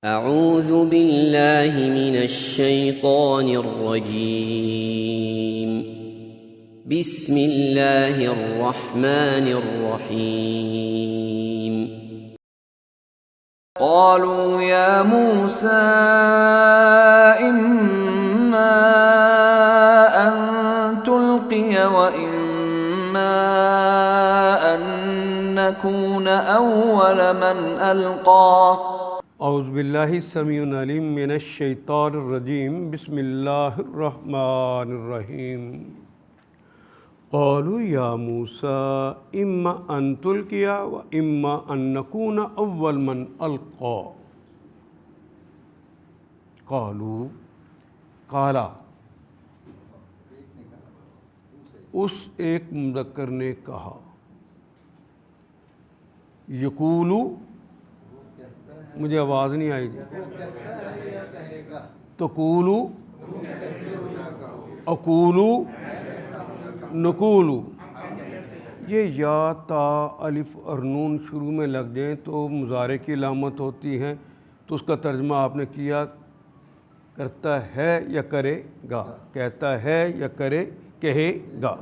اعوذ باللہ من الشیطان الرجیم بسم اللہ الرحمن الرحیم قالوا يا موسى إما أن تلقي وإما أن نكون أول من ألقى اعوذ باللہ السمیع العلیم من الشیطان الرجیم بسم اللہ الرحمن الرحیم قالوا یا موسیٰ اما ان تلقی و اما ان نکون اول من القا قالوا قالا اس ایک مذکر نے کہا یقولو مجھے آواز نہیں آئی تو قولو اقولو نقولو یہ یا تا الف اور نون شروع میں لگ جائیں تو مضارع کی علامت ہوتی ہیں، تو اس کا ترجمہ آپ نے کیا کرتا ہے یا کرے گا، کہتا ہے یا کرے کہے گا۔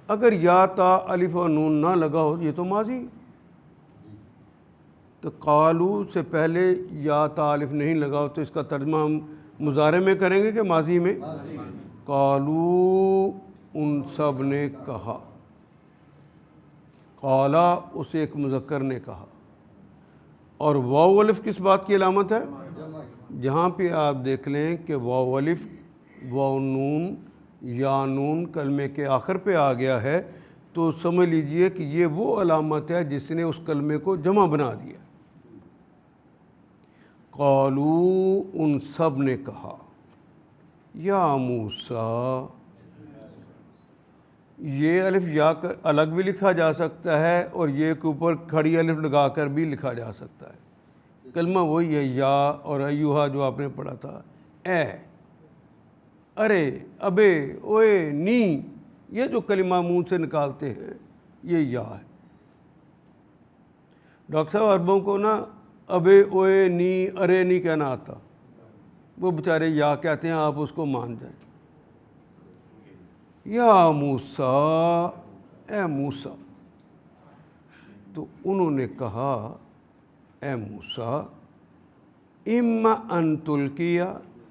اگر یا تا الف اور نون نہ لگا ہو یہ تو ماضی، تو قالو سے پہلے یا تا الف نہیں لگا ہو تو اس کا ترجمہ ہم مضارع میں کریں گے کہ ماضی میں؟ قالو ان سب نے کہا، قالا اسے ایک مذکر نے کہا۔ اور واو الف کس بات کی علامت ہے؟ جہاں پہ آپ دیکھ لیں کہ واو الف واو نون یا نون کلمے کے آخر پہ آ گیا ہے تو سمجھ لیجئے کہ یہ وہ علامت ہے جس نے اس کلمے کو جمع بنا دیا۔ قالو ان سب نے کہا یا موسیٰ، یہ الف یا کر الگ بھی لکھا جا سکتا ہے اور یہ کے اوپر کھڑی الف لگا کر بھی لکھا جا سکتا ہے، کلمہ وہی ہے یا اور ایوہا جو آپ نے پڑھا تھا، اے، ارے، ابے، اوئے، نی، یہ جو کلمہ منہ سے نکالتے ہیں یہ یا ہے۔ ڈاکٹر صاحب عربوں کو نا ابے، اوئے، نی، ارے نہیں کہنا آتا، وہ بیچارے یا کہتے ہیں، آپ اس کو مان جائیں۔ یا موسیٰ، اے موسیٰ، تو انہوں نے کہا اے موسیٰ اما ان تلقیا،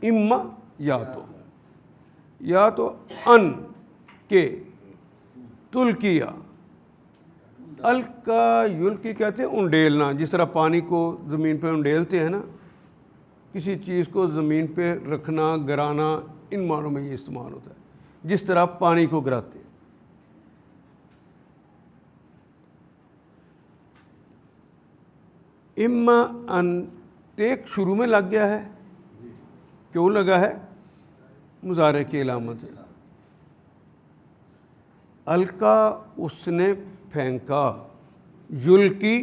اما یا تو ان کے، تلقیا، القا یلقی کہتے ہیں انڈیلنا، جس طرح پانی کو زمین پہ انڈیلتے ہیں نا، کسی چیز کو زمین پہ رکھنا، گرانا، ان معنوں میں یہ استعمال ہوتا ہے، جس طرح پانی کو گراتے ہیں۔ اما ان تیک شروع میں لگ گیا ہے، کیوں لگا ہے؟ مضارع کی علامت ہے۔ القا اس نے پھینکا، یلقی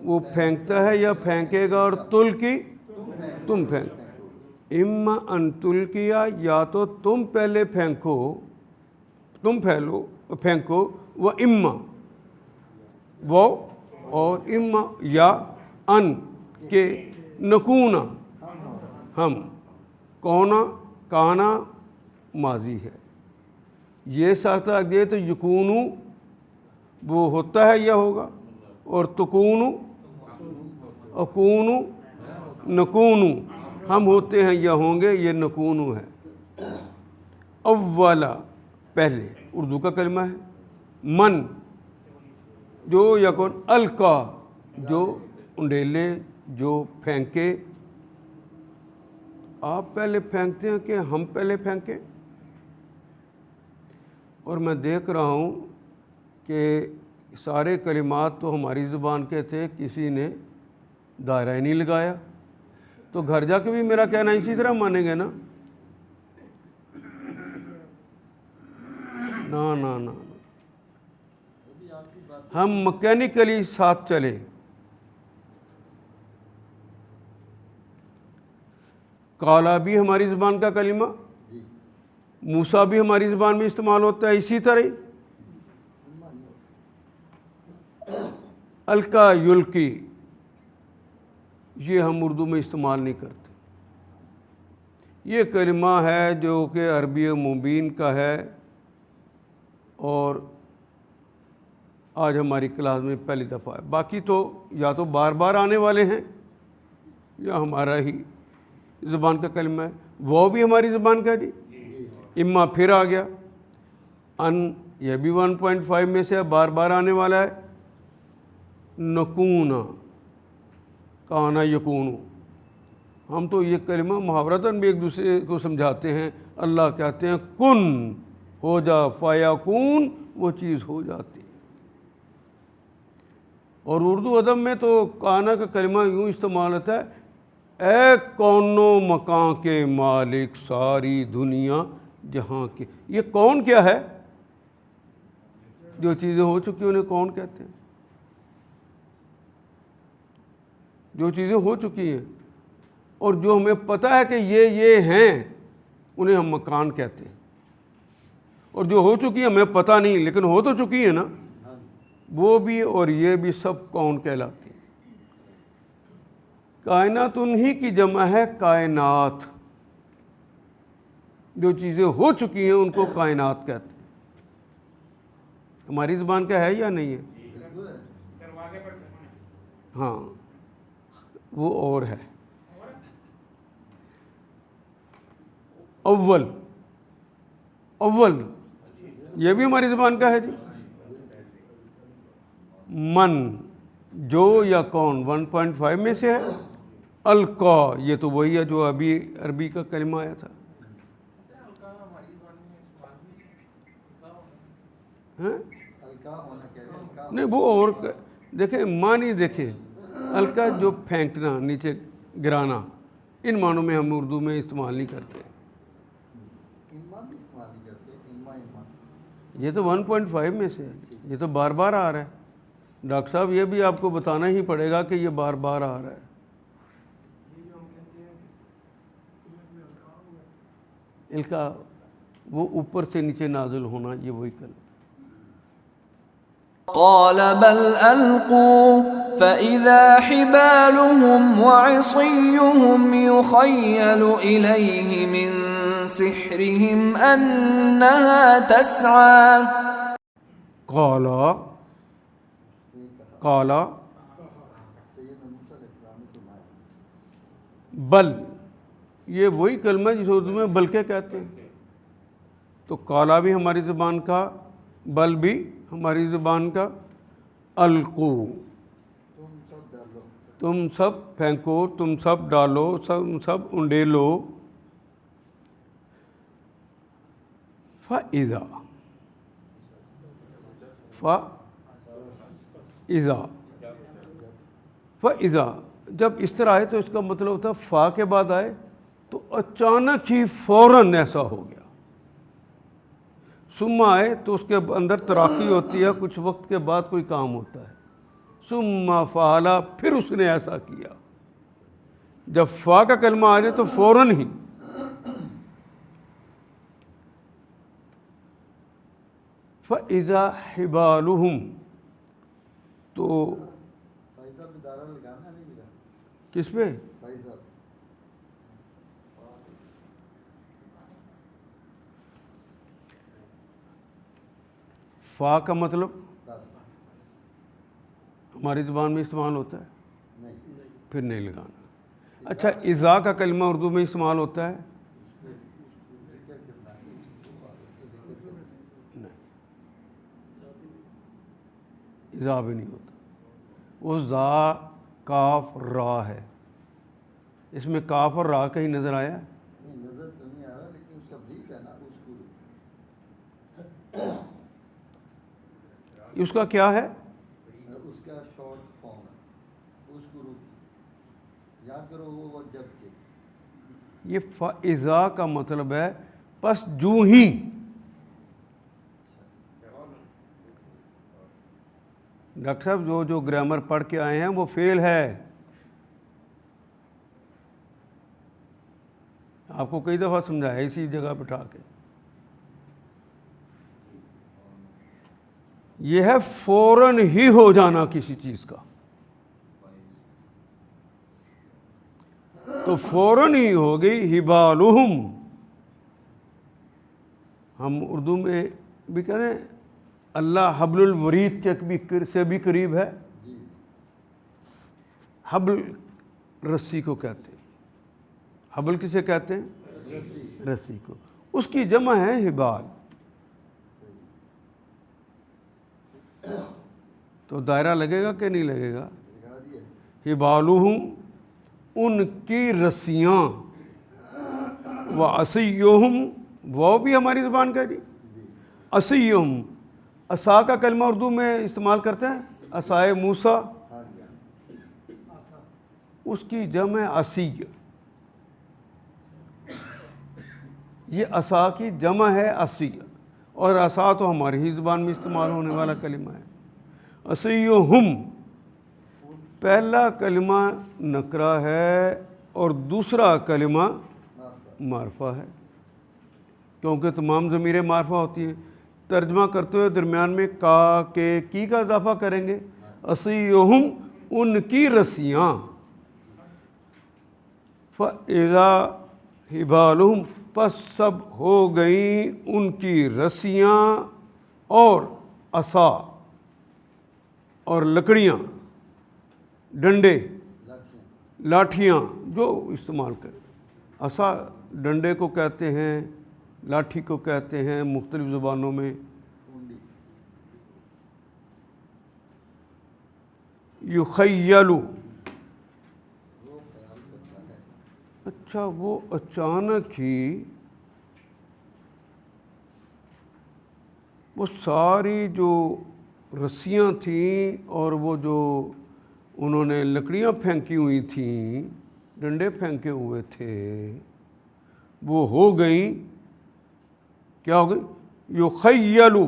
وہ پھینکتا ہے یا پھینکے گا، اور تلقی تم پھینک۔ اما ان تلقیا، یا تو تم پہلے پھینکو، تم پھینکو، و اما وہ، اور اما یا ان کے، نکونا ہم، کونا کانا ماضی ہے، یہ ساتھ لگ جائے تو یکونو وہ ہوتا ہے یا ہوگا، اور تکونو، اکونو، نکونو ہم ہوتے ہیں یا ہوں گے، یہ نکونو ہے۔ اولا پہلے اردو کا کلمہ ہے، من جو یکون، القا جو انڈیلے، جو پھینکے۔ آپ پہلے پھینکتے ہیں کہ ہم پہلے پھینکیں؟ اور میں دیکھ رہا ہوں کہ سارے کلمات تو ہماری زبان کے تھے، کسی نے دائرہ ہی نہیں لگایا، تو گھر جا کے بھی میرا کہنا اسی طرح مانیں گے نا؟ نا، ہم مکینیکلی ساتھ چلے۔ قالا بھی ہماری زبان کا کلمہ، موسیٰ بھی ہماری زبان میں استعمال ہوتا ہے، اسی طرح القا یلقی، یہ ہم اردو میں استعمال نہیں کرتے. یہ کلمہ ہے جو کہ عربی مبین کا ہے اور آج ہماری کلاس میں پہلی دفعہ ہے. باقی تو یا تو بار بار آنے والے ہیں یا ہمارا ہی زبان کا کلمہ ہے. وہ بھی ہماری زبان کا ہے جی. اما پھر آ گیا. ان یہ بھی 1.5 میں سے بار بار آنے والا ہے. نکون کانا یکون. ہم تو یہ کلمہ محاورتاً بھی ایک دوسرے کو سمجھاتے ہیں. اللہ کہتے ہیں کن ہو جا، فیکون وہ چیز ہو جاتی. اور اردو ادب میں تو کانا کا کلمہ یوں استعمال ہوتا ہے، اے کون و مکان کے مالک ساری دنیا جہاں کی. یہ کون کیا ہے؟ جو چیزیں ہو چکی انہیں کون کہتے ہیں. جو چیزیں ہو چکی ہیں اور جو ہمیں پتہ ہے کہ یہ ہیں انہیں ہم مکان کہتے ہیں. اور جو ہو چکی ہیں ہمیں پتہ نہیں لیکن ہو تو چکی ہیں نا، وہ بھی اور یہ بھی سب کون کہلاتی ہیں. کائنات انہی کی جمع ہے کائنات. جو چیزیں ہو چکی ہیں ان کو کائنات کہتے ہیں. ہماری زبان کا ہے یا نہیں ہے؟ ہاں وہ اور ہے. اول یہ بھی ہماری زبان کا ہے جی. من جو یا کون 1.5 میں سے ہے. القا یہ تو وہی ہے جو ابھی عربی کا کلمہ آیا تھا. نہیں وہ اور دیکھیں معنی دیکھیں. القا جو پھینکنا، نیچے گرانا، ان معنوں میں ہم اردو میں استعمال نہیں کرتے. یہ تو 1.5 میں سے ہے. یہ تو بار بار آ رہا ہے. ڈاکٹر صاحب یہ بھی آپ کو بتانا ہی پڑے گا کہ یہ بار بار آ رہا ہے. القا وہ اوپر سے نیچے نازل ہونا، یہ وہی کل. قال بل ألقوا فإذا حبالهم وعصيهم يخيل إليه من سحرهم أنها تسعى. قال بل یہ وہی کلمہ جس اردو میں بلکہ کہتے ہیں. تو قالا بھی ہماری زبان کا، بل بھی ہماری زبان کا. القو تم سب پھینکو، تم سب ڈالو، تم سب انڈیلو. فَإِذَا جب اس طرح آئے تو اس کا مطلب ہوتا ہے فا کے بعد آئے تو اچانک ہی فوراً ایسا ہو گیا. ثم آئے تو اس کے اندر تراخی ہوتی ہے، کچھ وقت کے بعد کوئی کام ہوتا ہے. ثم فعل پھر اس نے ایسا کیا. جب فا کا کلمہ آ جائے تو فوراً ہی. فَإِذَا حِبَالُهُمْ تو کس پہ؟ فا کا مطلب ہماری زبان میں استعمال ہوتا ہے، پھر نہیں لگانا. اچھا اذا کا کلمہ اردو میں استعمال ہوتا ہے؟ نہیں، اذا بھی نہیں ہوتا. وہ زا کاف را ہے. اس میں کاف اور را کہیں نظر آیا؟ نظر تو نہیں آ رہا لیکن اس کا بریف ہے نا. اس کا کیا ہے؟ اس کا شارٹ فارم ہے. اس کو یاد کرو وہ جب کے. یہ فَإِذَا کا مطلب ہے پس جو ہی. ڈاکٹر صاحب جو گرامر پڑھ کے آئے ہیں وہ فیل ہے. آپ کو کئی دفعہ سمجھایا اسی جگہ بٹھا کے. یہ ہے فوراً ہی ہو جانا کسی چیز کا. تو فوراً ہی ہو گئی حبالہم. ہم اردو میں بھی کہتے ہیں اللہ حبل الورید سے بھی قریب ہے. حبل رسی کو کہتے ہیں. حبل کسے کہتے ہیں؟ رسی کو. اس کی جمع ہے حبال. تو دائرہ لگے گا کہ نہیں لگے گا؟ حبالہم ان کی رسیاں، وعصیہم وہ بھی ہماری زبان کا جی. عصیہم عصا کا کلمہ اردو میں استعمال کرتے ہیں، عصائے موسیٰ، اس کی جمع عصی. یہ عصا کی جمع ہے عصی، اور عصا تو ہماری ہی زبان میں استعمال ہونے والا کلمہ ہے. عصیہم پہلا کلمہ نکرہ ہے اور دوسرا کلمہ معرفہ ہے، کیونکہ تمام ضمیریں معرفہ ہوتی ہیں. ترجمہ کرتے ہوئے درمیان میں کا کے کی کا اضافہ کریں گے. عصیہم ان کی رسیاں. فَإِذَا حِبَالُهُمْ پس سب ہو گئیں ان کی رسیاں اور عصا اور لکڑیاں، ڈنڈے، لاٹھیاں جو استعمال کریں. عصا ڈنڈے کو کہتے ہیں، لاٹھی کو کہتے ہیں مختلف زبانوں میں. یخیلو اچھا وہ اچانک ہی وہ ساری جو رسیاں تھیں اور وہ جو انہوں نے لکڑیاں پھینکی ہوئی تھیں، ڈنڈے پھینکے ہوئے تھے، وہ ہو گئیں. کیا ہو گئی؟ یخیلو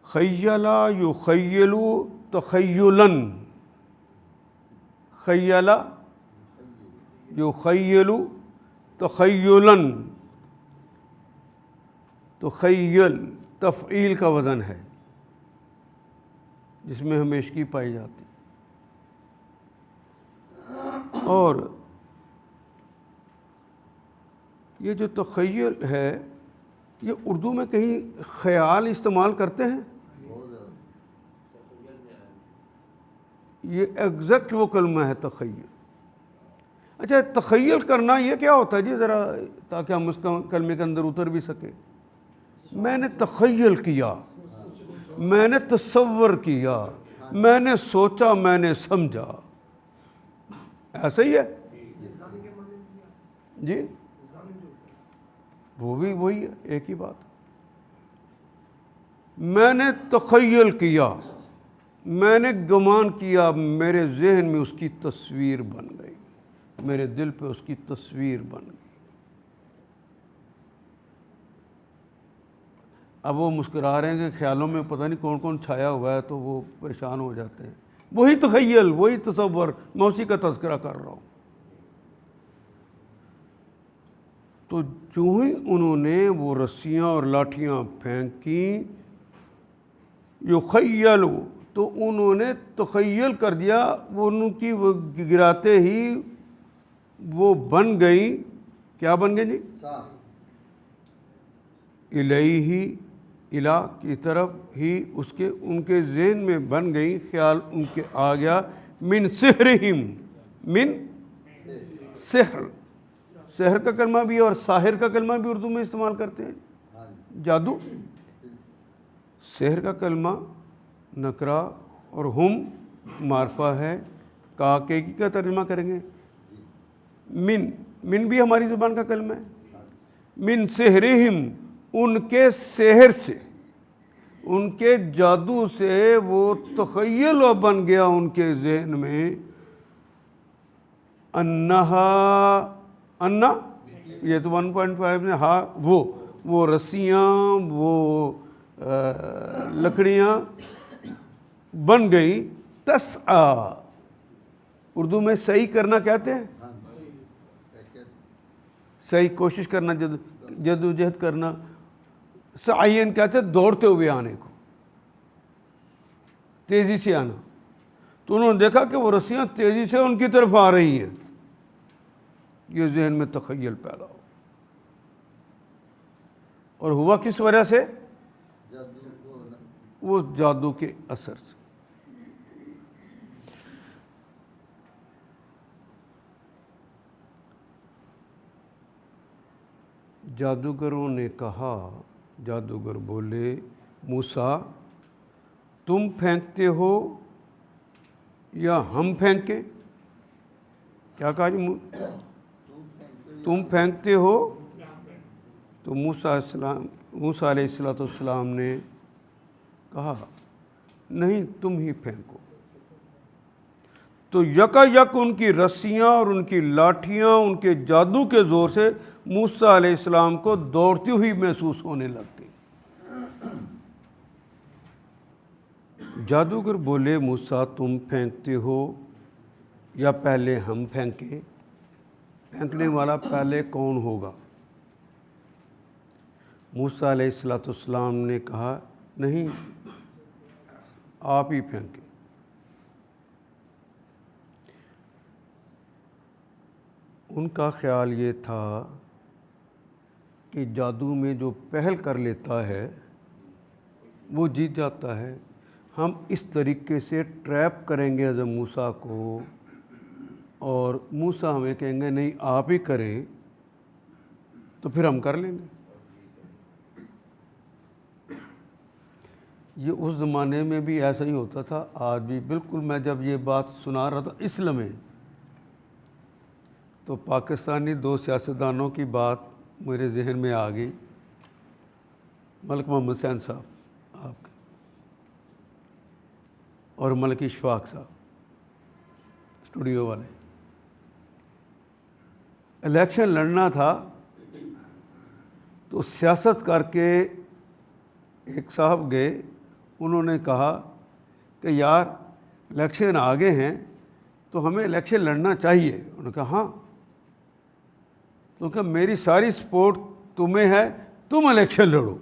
خیلا یخیلو تخیلاً. خیلا یخیلو تخیلاً. تخیل تفعیل کا وزن ہے جس میں ہمیشگی پائی جاتی. اور یہ جو تخیل ہے یہ اردو میں کہیں خیال استعمال کرتے ہیں؟ یہ ایگزیکٹ وہ کلمہ ہے تخیل. اچھا تخیل کرنا یہ کیا ہوتا ہے جی، ذرا تاکہ ہم اس کلمے کے اندر اتر بھی سکیں. میں نے تخیل کیا، میں نے تصور کیا، میں نے سوچا، میں نے سمجھا، ایسا ہی ہے جی. وہ بھی وہی ہے، ایک ہی بات. میں نے تخیل کیا، میں نے گمان کیا، میرے ذہن میں اس کی تصویر بن گئی، میرے دل پہ اس کی تصویر بن گئی. اب وہ مسکرا رہے ہیں کہ خیالوں میں پتہ نہیں کون کون چھایا ہوا ہے، تو وہ پریشان ہو جاتے ہیں. وہی تخیل، وہی تصور، میں اسی کا تذکرہ کر رہا ہوں. تو جو ہی انہوں نے وہ رسیاں اور لاٹھیاں پھینکیں، یخیلو تو انہوں نے تخیل کر دیا، وہ ان کی وہ گراتے ہی وہ بن گئی. کیا بن گئی جی؟ الیہ الہ کی طرف ہی، اس کے ان کے ذہن میں بن گئی، خیال ان کے آ گیا. من سحرہم، من سحر، سحر کا کلمہ بھی اور ساحر کا کلمہ بھی اردو میں استعمال کرتے ہیں، جادو. سحر کا کلمہ نکرہ اور ہم معرفہ ہے. کا کے کی کا ترجمہ کریں گے. من بھی ہماری زبان کا کلمہ ہے. من سحرہم ان کے سحر سے، ان کے جادو سے وہ تخیل بن گیا ان کے ذہن میں. انہا، انا یہ تو 1.5 نے ہاں، وہ رسیاں، وہ لکڑیاں بن گئی. تسعی اردو میں صحیح کرنا کہتے ہیں، صحیح کوشش کرنا، جد و جہد کرنا. سعین کہتے ہیں دوڑتے ہوئے آنے کو، تیزی سے آنا. تو انہوں نے دیکھا کہ وہ رسیاں تیزی سے ان کی طرف آ رہی ہیں. یہ ذہن میں تخیل پیدا ہو. اور ہوا کس وجہ سے؟ وہ جادو کے اثر سے. جادوگروں نے کہا، جادوگر بولے موسیٰ تم پھینکتے ہو یا ہم پھینکیں؟ کیا کہا جی؟ تم پھینکتے ہو؟ تو موسیٰ علیہ السلام نے کہا نہیں تم ہی پھینکو. تو یکا یک ان کی رسیاں اور ان کی لاٹھیاں ان کے جادو کے زور سے موسیٰ علیہ السلام کو دوڑتی ہوئی محسوس ہونے لگ گئی. جادوگر بولے موسیٰ تم پھینکتے ہو یا پہلے ہم پھینکیں؟ پھینکنے والا پہلے کون ہوگا؟ موسیٰ علیہ السلام نے کہا نہیں آپ ہی پھینکیں. ان کا خیال یہ تھا کہ جادو میں جو پہل کر لیتا ہے وہ جیت جاتا ہے. ہم اس طریقے سے ٹریپ کریں گے حضرت موسیٰ کو اور موسیٰ ہمیں کہیں گے نہیں آپ ہی کریں تو پھر ہم کر لیں گے. یہ اس زمانے میں بھی ایسا ہی ہوتا تھا، آج بھی بالکل. میں جب یہ بات سنا رہا تھا اصل میں تو پاکستانی 2 سیاستدانوں کی بات میرے ذہن میں آ گئی. ملک محمد حسین صاحب آپ کے اور ملک اشفاق صاحب اسٹوڈیو والے. الیکشن لڑنا تھا تو سیاست کر کے ایک صاحب گئے، انہوں نے کہا کہ یار الیکشن آگے ہیں تو ہمیں الیکشن لڑنا چاہیے. انہوں نے کہا ہاں کیونکہ میری ساری سپورٹ تمہیں ہے، تم الیکشن لڑو.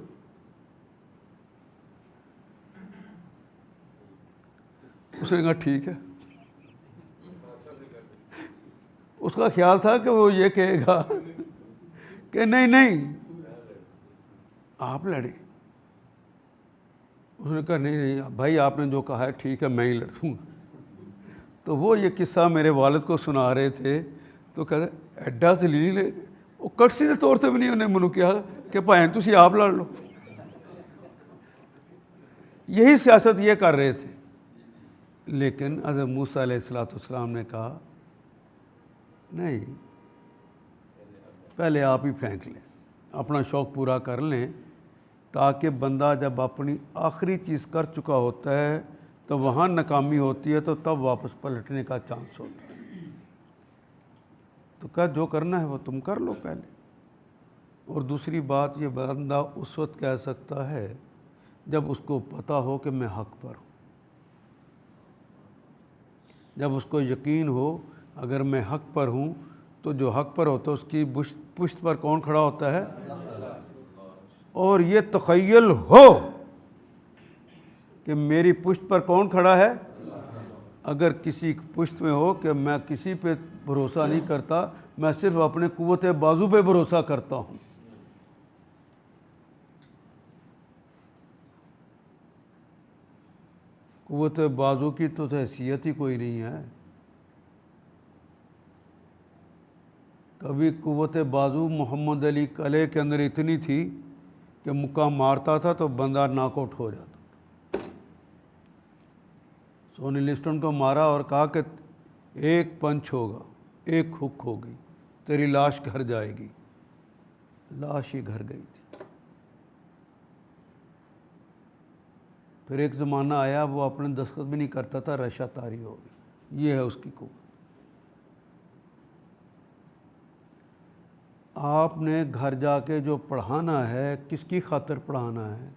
اس نے کہا ٹھیک ہے. اس کا خیال تھا کہ وہ یہ کہے گا کہ نہیں آپ لڑیں. اس نے کہا نہیں بھائی آپ نے جو کہا ہے ٹھیک ہے میں ہی لڑوں گا. تو وہ یہ قصہ میرے والد کو سنا رہے تھے تو کہتے ایڈا ذلیل ہے، وہ کٹ سیدھے طور سے بھی نہیں انہیں منو کیا کہ بھائی تسی آپ لڑ لو. یہی سیاست یہ کر رہے تھے. لیکن حضرت موسیٰ علیہ السلام نے کہا نہیں پہلے آپ ہی پھینک لیں، اپنا شوق پورا کر لیں، تاکہ بندہ جب اپنی آخری چیز کر چکا ہوتا ہے تو وہاں ناکامی ہوتی ہے تو تب واپس پلٹنے کا چانس ہوتا ہے. تو کہا جو کرنا ہے وہ تم کر لو پہلے. اور دوسری بات یہ بندہ اس وقت کہہ سکتا ہے جب اس کو پتہ ہو کہ میں حق پر ہوں، جب اس کو یقین ہو اگر میں حق پر ہوں تو جو حق پر ہوتا ہے اس کی پشت پر کون کھڑا ہوتا ہے. اور یہ تخیل ہو کہ میری پشت پر کون کھڑا ہے. اگر کسی پشت میں ہو کہ میں کسی پہ بھروسہ نہیں کرتا، میں صرف اپنے قوت بازو پہ بھروسہ کرتا ہوں، قوت بازو کی تو حیثیت ہی کوئی نہیں ہے. کبھی قوت بازو محمد علی قلعے کے اندر اتنی تھی کہ مکہ مارتا تھا تو بندہ ناک آؤٹ ہو جاتا. سونی لسٹن کو مارا اور کہا کہ ایک پنچ ہوگا، ایک ہک ہوگی، تیری لاش گھر جائے گی. لاش ہی گھر گئی تھی. پھر ایک زمانہ آیا وہ اپنے دستخط بھی نہیں کرتا تھا، رشا طاری ہو گئی. یہ ہے اس کی قوت. آپ نے گھر جا کے جو پڑھانا ہے کس کی خاطر پڑھانا ہے؟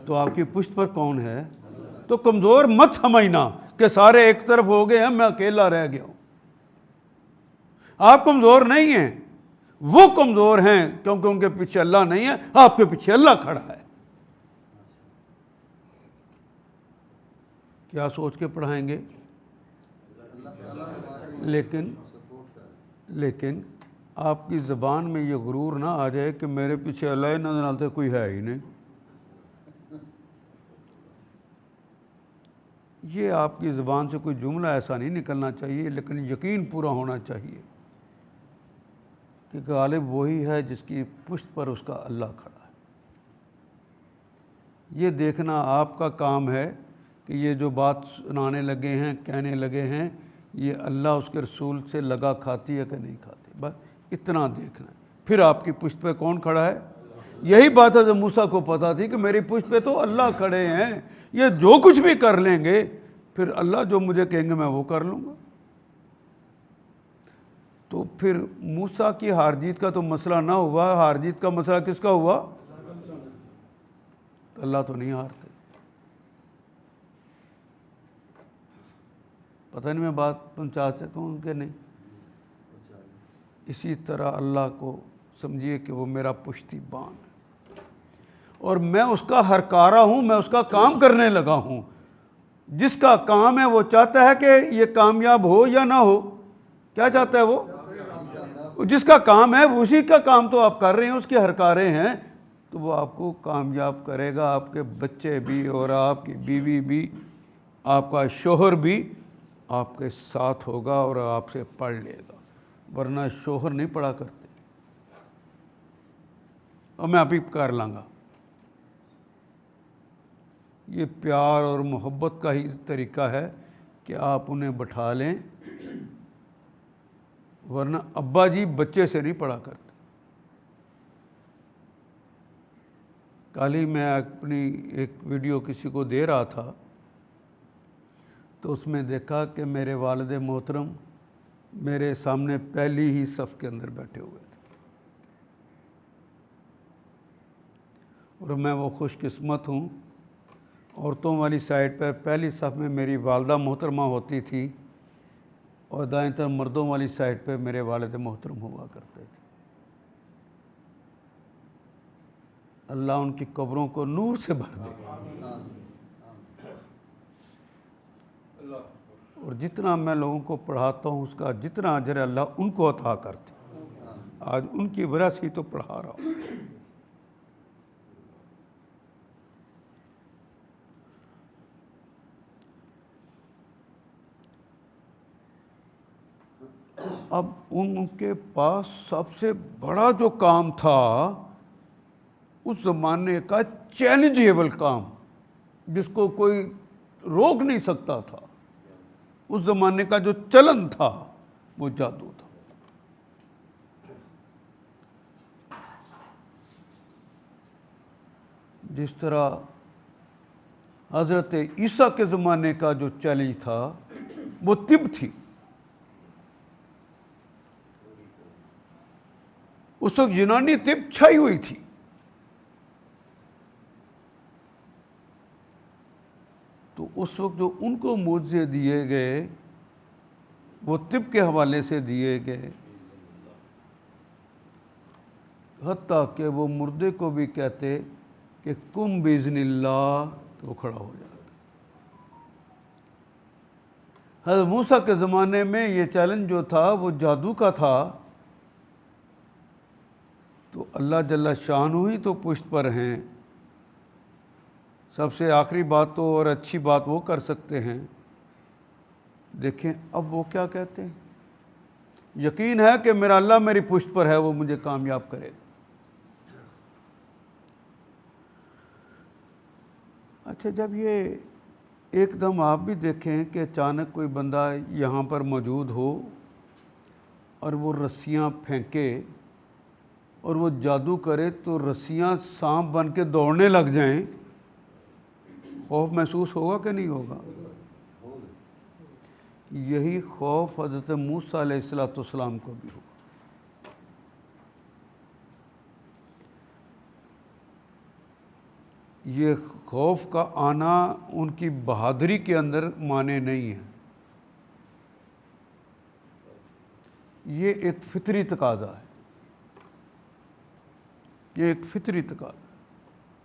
تو آپ کی پشت پر کون ہے؟ تو کمزور مت سمجھنا کہ سارے ایک طرف ہو گئے ہیں میں اکیلا رہ گیا ہوں. آپ کمزور نہیں ہیں، وہ کمزور ہیں کیونکہ ان کے پیچھے اللہ نہیں ہے، آپ کے پیچھے اللہ کھڑا ہے. کیا سوچ کے پڑھائیں گے؟ لیکن آپ کی زبان میں یہ غرور نہ آ جائے کہ میرے پیچھے اللہ نظر تو کوئی ہے ہی نہیں. یہ آپ کی زبان سے کوئی جملہ ایسا نہیں نکلنا چاہیے، لیکن یقین پورا ہونا چاہیے کہ غالب وہی ہے جس کی پشت پر اس کا اللہ کھڑا ہے. یہ دیکھنا آپ کا کام ہے کہ یہ جو بات سنانے لگے ہیں، کہنے لگے ہیں، یہ اللہ اس کے رسول سے لگا کھاتی ہے کہ نہیں کھاتی، بس اتنا دیکھنا ہے. پھر آپ کی پشت پہ کون کھڑا ہے؟ یہی بات حضرت موسیٰ کو پتہ تھی کہ میری پشت پہ تو اللہ کھڑے ہیں، یہ جو کچھ بھی کر لیں گے پھر اللہ جو مجھے کہیں گے میں وہ کر لوں گا. تو پھر موسیٰ کی ہار جیت کا تو مسئلہ نہ ہوا، ہار جیت کا مسئلہ کس کا ہوا؟ اللہ تو نہیں ہارتے. پتہ نہیں میں بات پہنچا سکوں کہ نہیں. اسی طرح اللہ کو سمجھیے کہ وہ میرا پشتی بان ہے اور میں اس کا ہرکارہ ہوں، میں اس کا کام کرنے لگا ہوں. جس کا کام ہے وہ چاہتا ہے کہ یہ کامیاب ہو یا نہ ہو. کیا چاہتا ہے وہ؟ جس کا کام ہے اسی کا کام تو آپ کر رہے ہیں، اس کے ہرکارے ہیں، تو وہ آپ کو کامیاب کرے گا. آپ کے بچے بھی اور آپ کی بیوی بھی، آپ کا شوہر بھی آپ کے ساتھ ہوگا اور آپ سے پڑھ لے گا، ورنہ شوہر نہیں پڑھا کرتے اور میں ابھی کر لوں گا. یہ پیار اور محبت کا ہی طریقہ ہے کہ آپ انہیں بٹھا لیں، ورنہ ابا جی بچے سے نہیں پڑھا کرتے. کل ہی میں اپنی ایک ویڈیو کسی کو دے رہا تھا تو اس میں دیکھا کہ میرے والد محترم میرے سامنے پہلی ہی صف کے اندر بیٹھے ہوئے تھے اور میں وہ خوش قسمت ہوں. عورتوں والی سائڈ پہ پہلی صف میں میری والدہ محترمہ ہوتی تھی اور دائیں طرف مردوں والی سائڈ پہ میرے والد محترم ہوا کرتے تھے. اللہ ان کی قبروں کو نور سے بھر دے اور جتنا میں لوگوں کو پڑھاتا ہوں اس کا جتنا اجر اللہ ان کو عطا کرتے. آج ان کی وجہ سے تو پڑھا رہا ہوں. اب ان کے پاس سب سے بڑا جو کام تھا اس زمانے کا چیلنجیبل کام جس کو کوئی روک نہیں سکتا تھا، اس زمانے کا جو چلن تھا وہ جادو تھا. جس طرح حضرت عیسیٰ کے زمانے کا جو چیلنج تھا وہ طب تھی. اس وقت یونانی طب چھائی ہوئی تھی. تو اس وقت جو ان کو معجزے دیے گئے وہ طب کے حوالے سے دیے گئے، حتیٰ کہ وہ مردے کو بھی کہتے کہ کم باذن اللہ تو وہ کھڑا ہو جاتا. حضرت موسیٰ کے زمانے میں یہ چیلنج جو تھا وہ جادو کا تھا، تو اللہ جل شانہ ہی تو پشت پر ہیں. سب سے آخری بات تو اور اچھی بات وہ کر سکتے ہیں. دیکھیں اب وہ کیا کہتے ہیں، یقین ہے کہ میرا اللہ میری پشت پر ہے، وہ مجھے کامیاب کرے گا. اچھا، جب یہ ایک دم آپ بھی دیکھیں کہ اچانک کوئی بندہ یہاں پر موجود ہو اور وہ رسیاں پھینکے اور وہ جادو کرے تو رسیاں سانپ بن کے دوڑنے لگ جائیں، خوف محسوس ہوگا کہ نہیں ہوگا؟ یہی خوف حضرت موسیٰ علیہ السلام کو بھی ہوا. یہ خوف کا آنا ان کی بہادری کے اندر مانے نہیں ہے، یہ ایک فطری تقاضا ہے، یہ ایک فطری تقاضا ہے.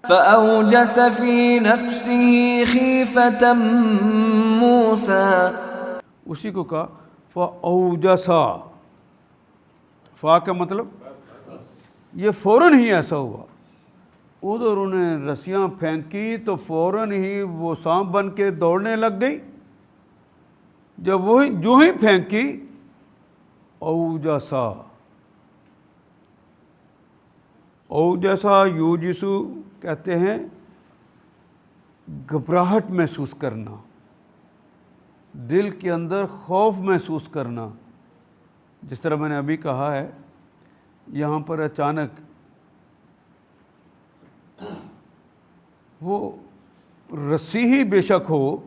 فأوجس في نفسه خيفة موسى، اسی کو کہا فَأَوْجَسَ، فا کا مطلب یہ فوراً ہی ایسا ہوا، ادھر انہیں رسیاں پھینکی تو فوراً ہی وہ سانپ بن کے دوڑنے لگ گئی. جب وہی جو ہی پھینکی، اوجسا، اوجسا یوجسو کہتے ہیں گھبراہٹ محسوس کرنا، دل کے اندر خوف محسوس کرنا. جس طرح میں نے ابھی کہا ہے، یہاں پر اچانک وہ رسی ہی بے شک ہو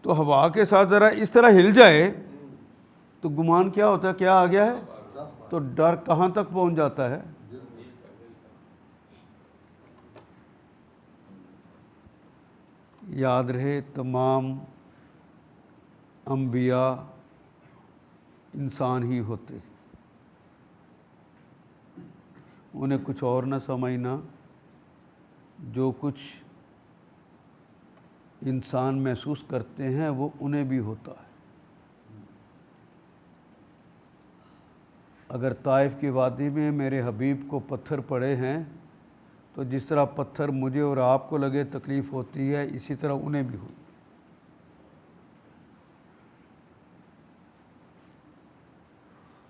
تو ہوا کے ساتھ ذرا اس طرح ہل جائے تو گمان کیا ہوتا ہے، کیا آ گیا ہے، تو ڈر کہاں تک پہنچ جاتا ہے. یاد رہے تمام انبیاء انسان ہی ہوتے، انہیں کچھ اور نہ سمجھنا، جو کچھ انسان محسوس کرتے ہیں وہ انہیں بھی ہوتا ہے. اگر طائف کی وادی میں میرے حبیب کو پتھر پڑے ہیں تو جس طرح پتھر مجھے اور آپ کو لگے تکلیف ہوتی ہے، اسی طرح انہیں بھی ہوئی.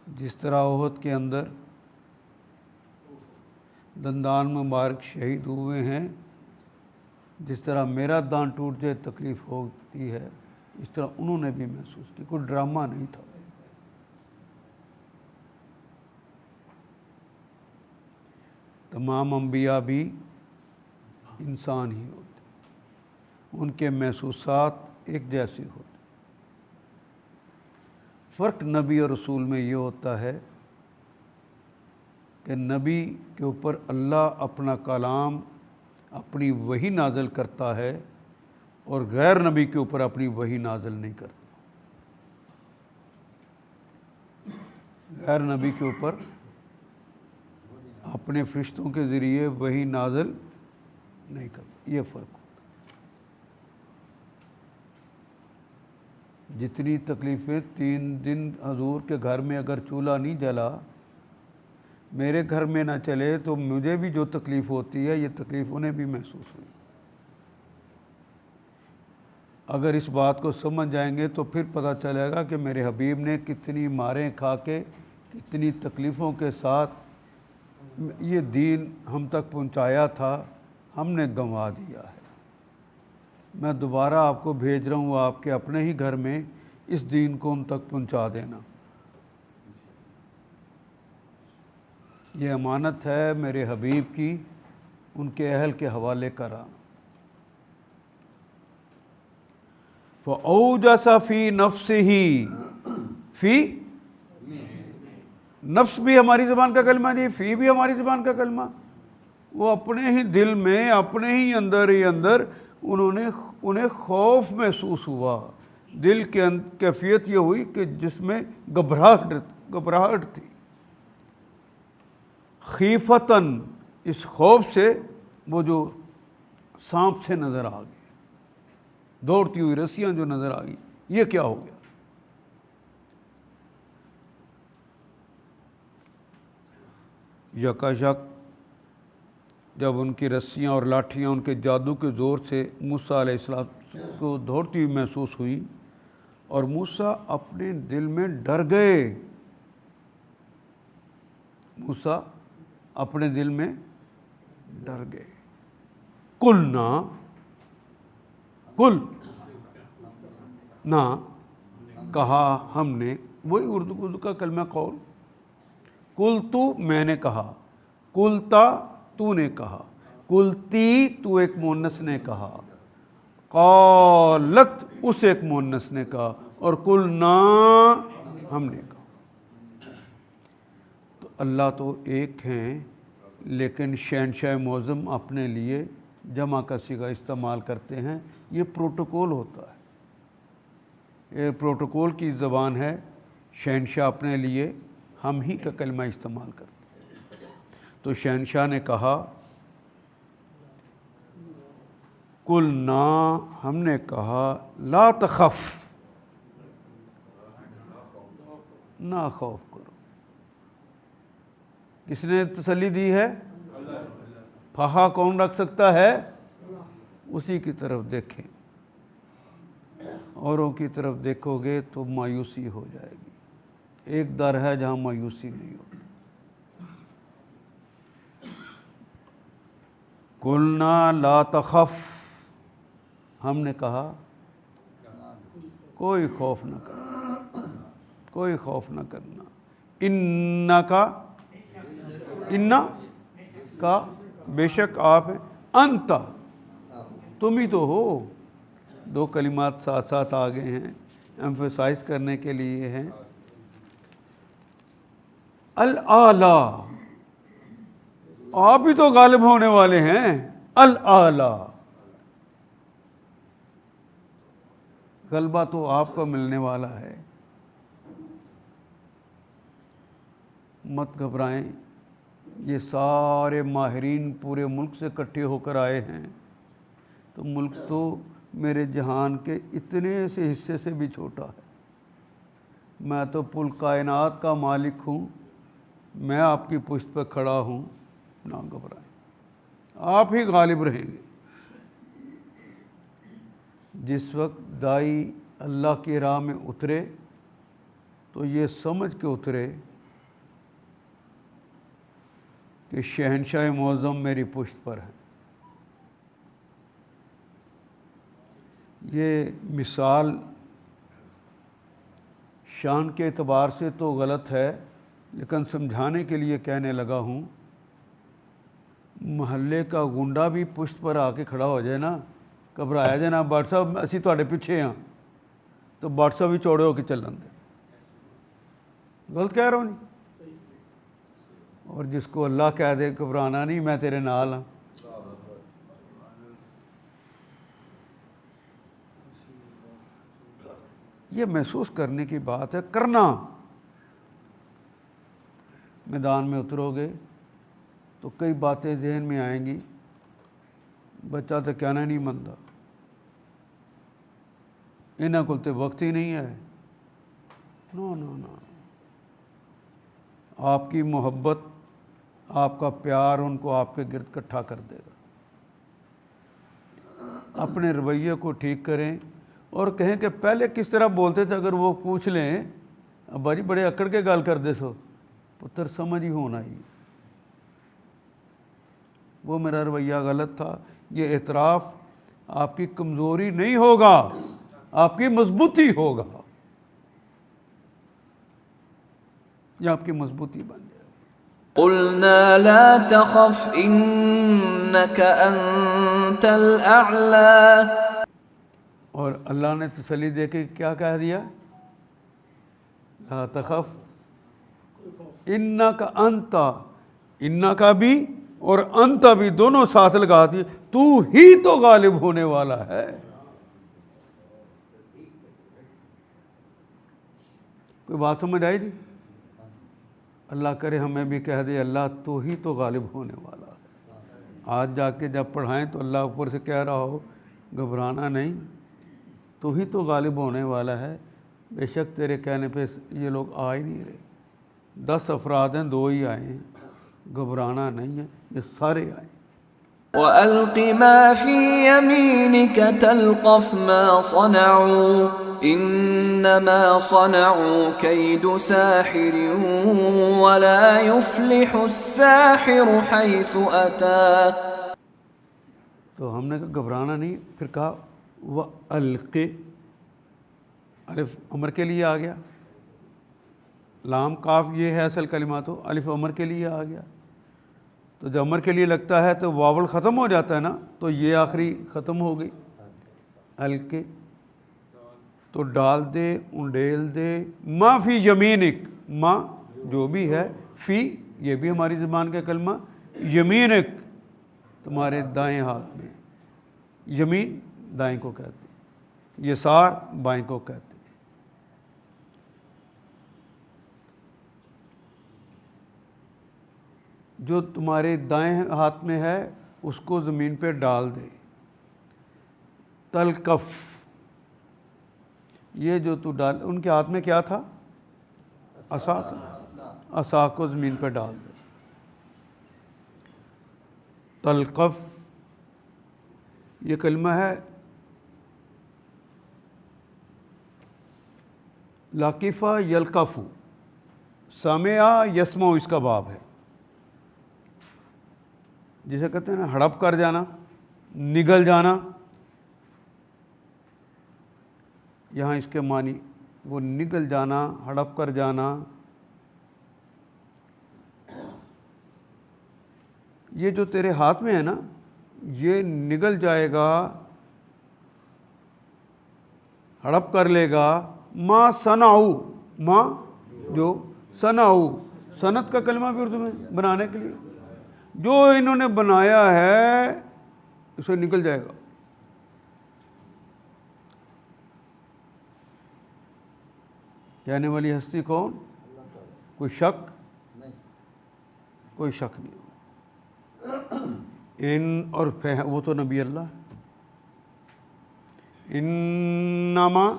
جس طرح احد کے اندر دندان مبارک شہید ہوئے ہیں، جس طرح میرا دان ٹوٹ جائے تکلیف ہوتی ہے، اس طرح انہوں نے بھی محسوس کی. کوئی ڈرامہ نہیں تھا. تمام انبیاء بھی انسان ہی ہوتے، ان کے محسوسات ایک جیسے ہوتے. فرق نبی اور رسول میں یہ ہوتا ہے کہ نبی کے اوپر اللہ اپنا کلام، اپنی وحی نازل کرتا ہے، اور غیر نبی کے اوپر اپنی وحی نازل نہیں کرتا. غیر نبی کے اوپر اپنے فرشتوں کے ذریعے وحی نازل نہیں کرتا. یہ فرق ہوتا. جتنی تکلیفیں 3 دن حضور کے گھر میں اگر چولہا نہیں جلا، میرے گھر میں نہ چلے، تو مجھے بھی جو تکلیف ہوتی ہے یہ تکلیف انہیں بھی محسوس ہوئی. اگر اس بات کو سمجھ جائیں گے تو پھر پتہ چلے گا کہ میرے حبیب نے کتنی ماریں کھا کے، کتنی تکلیفوں کے ساتھ یہ دین ہم تک پہنچایا تھا، ہم نے گنوا دیا ہے. میں دوبارہ آپ کو بھیج رہا ہوں، آپ کے اپنے ہی گھر میں اس دین کو ان تک پہنچا دینا. یہ امانت ہے میرے حبیب کی، ان کے اہل کے حوالے کرا. فَأَوْجَسَ فِي نَفْسِهِ، فی نفس بھی ہماری زبان کا کلمہ نہیں، فی بھی ہماری زبان کا کلمہ. وہ اپنے ہی دل میں، اپنے ہی اندر انہیں خوف محسوس ہوا. دل کے کیفیت یہ ہوئی کہ جس میں گھبراہٹ تھی. خیفتاً، اس خوف سے وہ جو سانپ سے نظر آ گئے، دوڑتی ہوئی رسیاں جو نظر آ گئی، یہ کیا ہو گیا. یکاشک جب ان کی رسیاں اور لاٹھیاں ان کے جادو کے زور سے موسیٰ علیہ السلام کو دوڑتی ہوئی محسوس ہوئی، اور موسیٰ اپنے دل میں ڈر گئے. موسیٰ اپنے دل میں ڈر گئے. قلنا، قل نہ، کہا ہم نے، وہی اردو کا کلمہ قول. قلتو، میں نے کہا، قلتا، تو نے کہا، قلتی، تو ایک مؤنث نے کہا، قالت، اس ایک مؤنث نے کہا، اور قلنا، ہم نے کہا. تو اللہ تو ایک ہیں، لیکن شہنشاہ معظم اپنے لیے جمع کا صیغہ استعمال کرتے ہیں. یہ پروٹوکول ہوتا ہے، یہ پروٹوکول کی زبان ہے. شہنشاہ اپنے لیے ہم ہی کا کلمہ استعمال کرتے ہیں. تو شہنشاہ نے کہا، قلنا، ہم نے کہا، لا تخف، نہ خوف کرو. کس نے تسلی دی ہے؟ پھہا کون رکھ سکتا ہے؟ اسی کی طرف دیکھیں. اوروں کی طرف دیکھو گے تو مایوسی ہو جائے گی. ایک در ہے جہاں مایوسی نہیں ہوگی. قلنا لا تخف، ہم نے کہا کوئی خوف نہ کرنا، کوئی خوف نہ کرنا. انکا، انا کا بے شک آپ ہیں، انت تم ہی تو ہو. دو کلمات ساتھ ساتھ آگے ہیں، ایمفیسائز کرنے کے لیے ہیں. الاعلیٰ، آپ ہی تو غالب ہونے والے ہیں. الاعلیٰ، غلبہ تو آپ کو ملنے والا ہے. مت گھبرائیں. یہ سارے ماہرین پورے ملک سے اکٹھے ہو کر آئے ہیں، تو ملک تو میرے جہان کے اتنے سے حصے سے بھی چھوٹا ہے. میں تو پل کائنات کا مالک ہوں. میں آپ کی پشت پہ کھڑا ہوں. نہ گھبرائیں، آپ ہی غالب رہیں گے. جس وقت دائی اللہ کی راہ میں اترے تو یہ سمجھ کے اترے کہ شہنشاہ معظم میری پشت پر ہے. یہ مثال شان کے اعتبار سے تو غلط ہے، لیکن سمجھانے کے لیے کہنے لگا ہوں. محلے کا گنڈا بھی پشت پر آ کے کھڑا ہو جائے نا، گھبرایا جائے نا، بٹ صاحب اسی تواڈے پیچھے ہاں، تو بٹ صاحب بھی چوڑے ہو کے چلن دے. غلط کہہ رہا ہوں نہیں؟ اور جس کو اللہ کہہ دے گھبرانا نہیں، میں تیرے نال ہاں. یہ محسوس کرنے کی بات ہے، کرنا. میدان میں اترو گے تو کئی باتیں ذہن میں آئیں گی. بچہ تو کہنا نہیں منتا، انہاں کول تے وقت ہی نہیں ہے. نو نو نو، آپ کی محبت، آپ کا پیار ان کو آپ کے گرد اکٹھا کر دے گا. اپنے رویے کو ٹھیک کریں اور کہیں کہ پہلے کس طرح بولتے تھے. اگر وہ پوچھ لیں ابا جی بڑے اکڑ کے گل کر دے سو، پتر سمجھ ہی ہونا ہی وہ میرا رویہ غلط تھا. یہ اعتراف آپ کی کمزوری نہیں ہوگا، آپ کی مضبوطی ہوگا. یہ آپ کی مضبوطی بن جائے. قلنا لا تخف انك انت الاعلى. اور اللہ نے تسلی دے کے کیا کہہ دیا؟ لا تخف انک انت. انک بھی اور انت بھی دونوں ساتھ لگا دیے. تو ہی تو غالب ہونے والا ہے. کوئی بات سمجھ آئی جی؟ اللہ کرے ہمیں بھی کہہ دے اللہ تو ہی تو غالب ہونے والا ہے. آج جا کے جب پڑھائیں تو اللہ اوپر سے کہہ رہا ہو گھبرانا نہیں، تو ہی تو غالب ہونے والا ہے. بے شک تیرے کہنے پہ یہ لوگ آ ہی نہیں رہے. 10 افراد ہیں، 2 ہی آئے ہیں. گھبرانا نہیں ہے، یہ سارے آئے. وَأَلْقِ مَا فِي يَمِينِكَ تَلْقَفْ مَا صَنَعُوا إِنَّمَا صَنَعُوا كَيْدُ سَاحِرٍ وَلَا يُفْلِحُ السَّاحِرُ حَيْثُ أَتَى. تو ہم نے کہا گھبرانا نہیں. پھر کہا وَأَلْقِ، الف امر کے لیے آ گیا. لام کاف یہ ہے اصل کلمہ، تو الف امر کے لیے آ گیا. تو جب امر کے لیے لگتا ہے تو واول ختم ہو جاتا ہے نا، تو یہ آخری ختم ہو گئی. القِ تو ڈال دے، انڈیل دے. ما فی یمینک، ما جو بھی ہے، فی یہ بھی ہماری زبان کا کلمہ، یمینک تمہارے دائیں ہاتھ میں. یمین دائیں کو کہتے ہیں، یسار بائیں کو کہتے ہیں. جو تمہارے دائیں ہاتھ میں ہے اس کو زمین پہ ڈال دے. تلقف، یہ جو تو ڈال، ان کے ہاتھ میں کیا تھا؟ عصا کو زمین پہ ڈال دے. تلقف یہ کلمہ ہے لاقفہ یلقفو، سمع یسمع اس کا باب ہے، جسے کہتے ہیں نا ہڑپ کر جانا، نگل جانا. یہاں اس کے معنی وہ نگل جانا، ہڑپ کر جانا. یہ جو تیرے ہاتھ میں ہے نا یہ نگل جائے گا، ہڑپ کر لے گا. ما صنعوا، ما جو صنعوا، صنعت کا کلمہ بھی اردو میں بنانے کے لیے، جو انہوں نے بنایا ہے اسے نکل جائے گا. کہنے والی ہستی کون؟ کوئی شک؟ کوئی شک نہیں. ان اور وہ تو نبی اللہ ہے. انما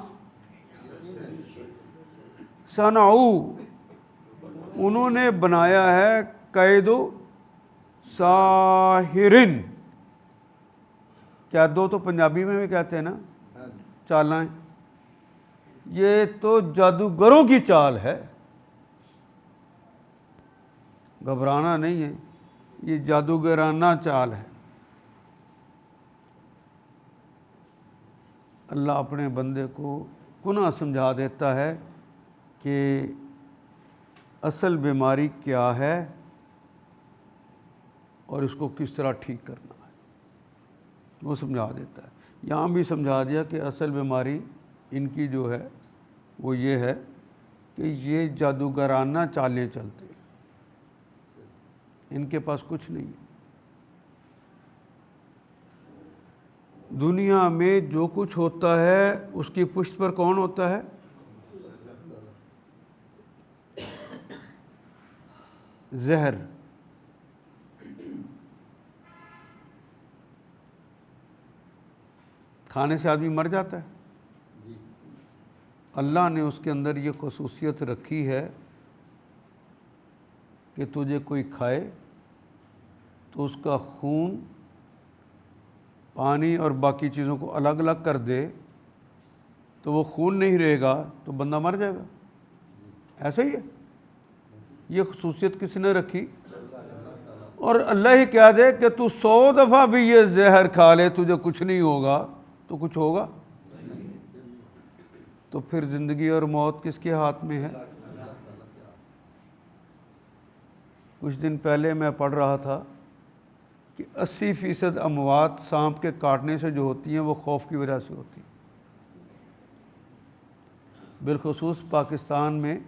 صنعوا، انہوں نے بنایا ہے قید ساحرن. کیا دو تو پنجابی میں بھی کہتے ہیں نا چالیں، یہ تو جادوگروں کی چال ہے، گھبرانا نہیں ہے، یہ جادوگرانہ چال ہے. اللہ اپنے بندے کو گناہ سمجھا دیتا ہے کہ اصل بیماری کیا ہے اور اس کو کس طرح ٹھیک کرنا ہے، وہ سمجھا دیتا ہے. یہاں بھی سمجھا دیا کہ اصل بیماری ان کی جو ہے وہ یہ ہے کہ یہ جادوگرانہ چالیں چلتے ہیں، ان کے پاس کچھ نہیں. دنیا میں جو کچھ ہوتا ہے اس کی پشت پر کون ہوتا ہے؟ زہر. کھانے سے آدمی مر جاتا ہے. اللہ نے اس کے اندر یہ خصوصیت رکھی ہے کہ تجھے کوئی کھائے تو اس کا خون پانی اور باقی چیزوں کو الگ الگ کر دے تو وہ خون نہیں رہے گا تو بندہ مر جائے گا. ایسا ہی ہے. یہ خصوصیت کس نے رکھی؟ اور اللہ ہی کہہ دے کہ تو 100 دفعہ بھی یہ زہر کھا لے تجھے کچھ نہیں ہوگا تو کچھ ہوگا؟ تو پھر زندگی اور موت کس کے ہاتھ میں ہے؟ کچھ دن پہلے میں پڑھ رہا تھا کہ 80% اموات سانپ کے کاٹنے سے جو ہوتی ہیں وہ خوف کی وجہ سے ہوتی ہیں. بالخصوص پاکستان میں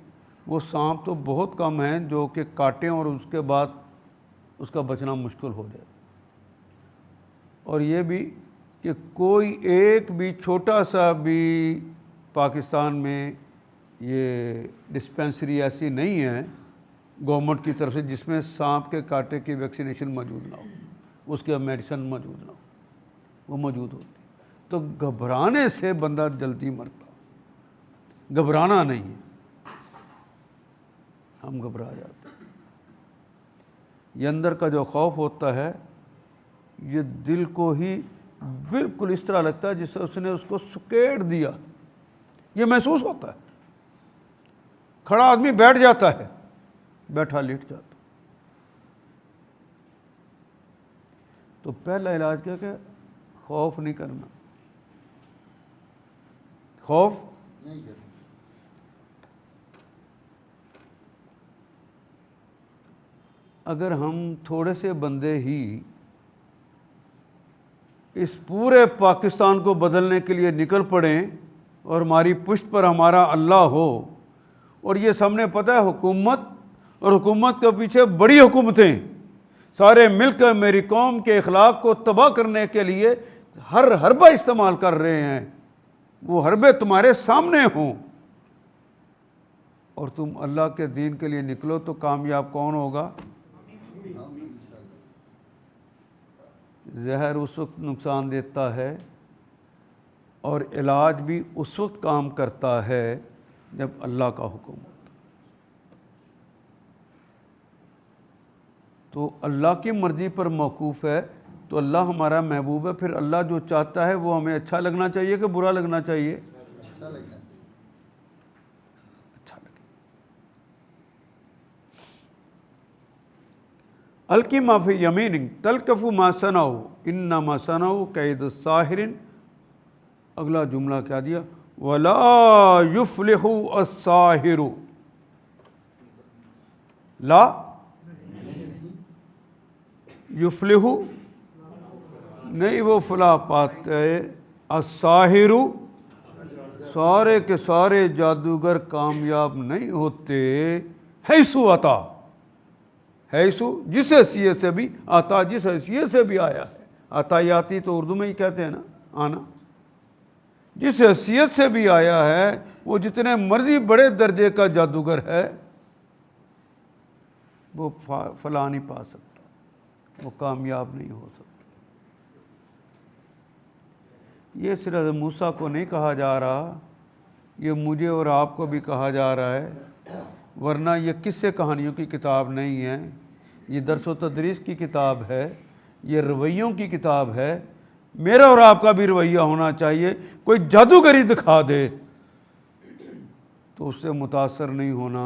وہ سانپ تو بہت کم ہیں جو کہ کاٹیں اور اس کے بعد اس کا بچنا مشکل ہو جائے. اور یہ بھی کہ کوئی ایک بھی چھوٹا سا بھی پاکستان میں یہ ڈسپینسری ایسی نہیں ہے گورنمنٹ کی طرف سے جس میں سانپ کے کاٹے کی ویکسینیشن موجود نہ ہو، اس کے میڈیسن موجود نہ ہو. وہ موجود ہوتی. تو گھبرانے سے بندہ جلدی مرتا. گھبرانا نہیں ہے، ہم گھبرا جاتے ہیں. یہ اندر کا جو خوف ہوتا ہے یہ دل کو ہی بالکل اس طرح لگتا ہے جس سے اس نے اس کو سکیڑ دیا. یہ محسوس ہوتا ہے. کھڑا آدمی بیٹھ جاتا ہے، بیٹھا لیٹ جاتا. تو پہلا علاج کیا کہ خوف نہیں کرنا. خوف نہیں کرنا. اگر ہم تھوڑے سے بندے ہی اس پورے پاکستان کو بدلنے کے لیے نکل پڑیں اور ہماری پشت پر ہمارا اللہ ہو، اور یہ سب نے پتہ ہے حکومت اور حکومت کے پیچھے بڑی حکومتیں سارے مل کر میری قوم کے اخلاق کو تباہ کرنے کے لیے ہر حربہ استعمال کر رہے ہیں، وہ حربے تمہارے سامنے ہوں اور تم اللہ کے دین کے لیے نکلو تو کامیاب کون ہوگا؟ زہر اس وقت نقصان دیتا ہے اور علاج بھی اس وقت کام کرتا ہے جب اللہ کا حکم ہوتا ہے. تو اللہ کی مرضی پر موقوف ہے، تو اللہ ہمارا محبوب ہے، پھر اللہ جو چاہتا ہے وہ ہمیں اچھا لگنا چاہیے کہ برا لگنا چاہیے؟ اچھا لگنا چاہیے۔ اچھا لگے۔ القی ما فی یمینک تلقف ما صنعوا انما صنعوا کید الساحر۔ اگلا جملہ کیا دیا؟ ولا یفلح الساحر، لا یفلح نہیں وہ فلاح پاتے، الساحر سارے کے سارے جادوگر کامیاب نہیں ہوتے، حیثو عطا، حیثو جس حیثیت سے بھی، عطا جس حیثیت سے بھی آیا ہے، عطایاتی تو اردو میں ہی کہتے ہیں نا، آنا، جس حیثیت سے بھی آیا ہے، وہ جتنے مرضی بڑے درجے کا جادوگر ہے وہ فلاح نہیں پا سکتا، وہ کامیاب نہیں ہو سکتا۔ یہ صرف موسیٰ کو نہیں کہا جا رہا، یہ مجھے اور آپ کو بھی کہا جا رہا ہے، ورنہ یہ قصے کہانیوں کی کتاب نہیں ہے، یہ درس و تدریس کی کتاب ہے، یہ رویوں کی کتاب ہے۔ میرا اور آپ کا بھی رویہ ہونا چاہیے، کوئی جادوگری دکھا دے تو اس سے متاثر نہیں ہونا،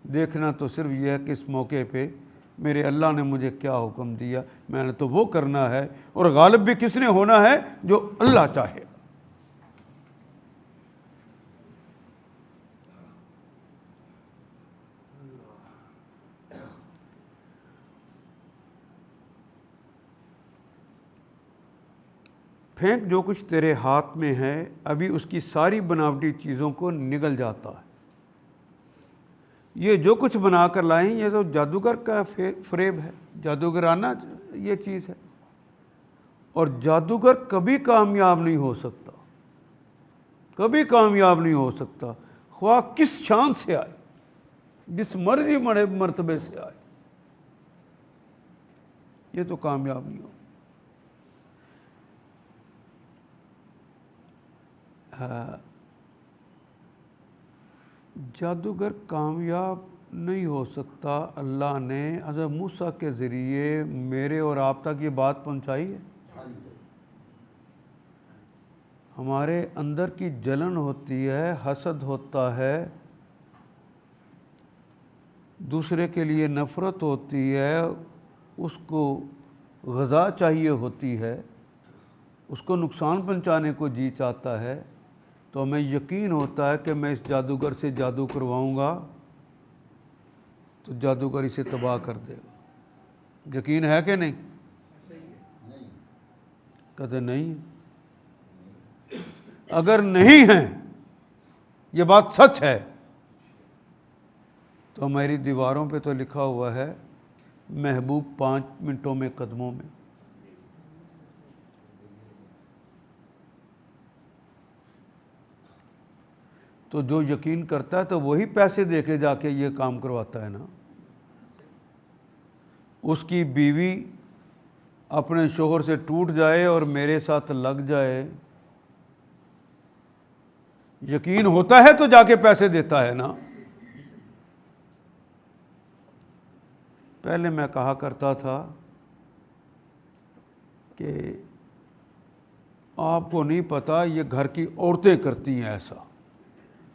دیکھنا تو صرف یہ ہے کہ اس موقع پہ میرے اللہ نے مجھے کیا حکم دیا، میں نے تو وہ کرنا ہے، اور غالب بھی کس نے ہونا ہے؟ جو اللہ چاہے۔ پھینک جو کچھ تیرے ہاتھ میں ہے، ابھی اس کی ساری بناوٹی چیزوں کو نگل جاتا ہے۔ یہ جو کچھ بنا کر لائیں یہ تو جادوگر کا فریب ہے، جادوگرانہ یہ چیز ہے، اور جادوگر کبھی کامیاب نہیں ہو سکتا، کبھی کامیاب نہیں ہو سکتا، خواہ کس شان سے آئے، جس مرضی مرتبے سے آئے، یہ تو کامیاب نہیں ہو۔ جادوگر کامیاب نہیں ہو سکتا۔ اللہ نے حضرت موسیٰ کے ذریعے میرے اور آپ تک یہ بات پہنچائی ہے۔ ہمارے اندر کی جلن ہوتی ہے، حسد ہوتا ہے، دوسرے کے لیے نفرت ہوتی ہے، اس کو غذا چاہیے ہوتی ہے، اس کو نقصان پہنچانے کو جی چاہتا ہے، تو ہمیں یقین ہوتا ہے کہ میں اس جادوگر سے جادو کرواؤں گا تو جادوگر اسے تباہ کر دے گا۔ یقین ہے کہ نہیں؟ کہتے نہیں۔ اگر نہیں ہے، یہ بات سچ ہے، تو ہماری دیواروں پہ تو لکھا ہوا ہے محبوب 5 منٹوں میں قدموں میں۔ تو جو یقین کرتا ہے تو وہی پیسے دے کے جا کے یہ کام کرواتا ہے نا۔ اس کی بیوی اپنے شوہر سے ٹوٹ جائے اور میرے ساتھ لگ جائے، یقین ہوتا ہے تو جا کے پیسے دیتا ہے نا۔ پہلے میں کہا کرتا تھا کہ آپ کو نہیں پتا یہ گھر کی عورتیں کرتی ہیں ایسا،